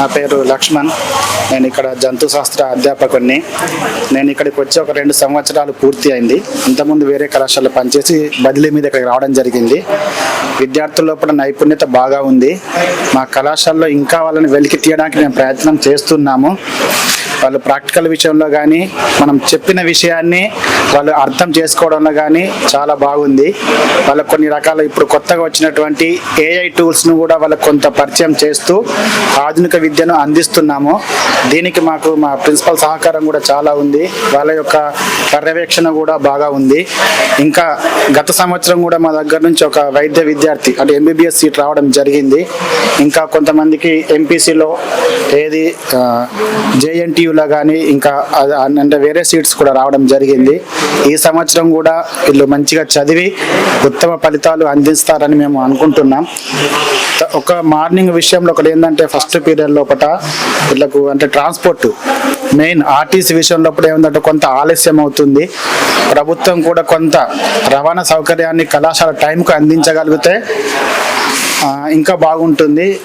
నా పేరు లక్ష్మణ్. నేను ఇక్కడ జంతు శాస్త్ర అధ్యాపకుడిని. నేను ఇక్కడికి వచ్చి ఒక 2 సంవత్సరాలు పూర్తి అయింది. ఇంతకుముందు వేరే కళాశాలలో పనిచేసి బదిలీ మీద ఇక్కడికి రావడం జరిగింది. విద్యార్థుల లోపల నైపుణ్యత బాగా ఉంది. మా కళాశాలలో ఇంకా వాళ్ళని వెలికి తీయడానికి మేము ప్రయత్నం చేస్తున్నాము. వాళ్ళు ప్రాక్టికల్ విషయంలో కానీ మనం చెప్పిన విషయాన్ని వాళ్ళు అర్థం చేసుకోవడంలో కానీ చాలా బాగుంది. వాళ్ళకు కొన్ని రకాల ఇప్పుడు కొత్తగా వచ్చినటువంటి AI టూల్స్ను కూడా వాళ్ళకు కొంత పరిచయం చేస్తూ ఆధునిక విద్యను అందిస్తున్నాము. దీనికి మాకు మా ప్రిన్సిపల్ సహకారం కూడా చాలా ఉంది. వాళ్ళ యొక్క పర్యవేక్షణ కూడా బాగా ఉంది. ఇంకా గత సంవత్సరం కూడా మా దగ్గర నుంచి ఒక వైద్య విద్యార్థి అంటే MBBS సీట్ రావడం జరిగింది. ఇంకా కొంతమందికి MPCలో ఏది JNTUలో కానీ ఇంకా అంటే వేరే సీట్స్ కూడా రావడం జరిగింది. ఈ సంవత్సరం కూడా వీళ్ళు మంచిగా చదివి ఉత్తమ ఫలితాలు అందిస్తారని మేము అనుకుంటున్నాం. ఒక మార్నింగ్ విషయంలో ఒకటి ఏంటంటే ఫస్ట్ పీరియడ్ లోపల వీళ్ళకు అంటే ట్రాన్స్పోర్ట్ మెయిన్ RTC విషయం లోపల ఏమంటే కొంత ఆలస్యం అవుతుంది. ప్రభుత్వం కూడా కొంత రవాణా సౌకర్యాన్ని కళాశాల టైంకు అందించగలిగితే ఇంకా బాగుంటుంది.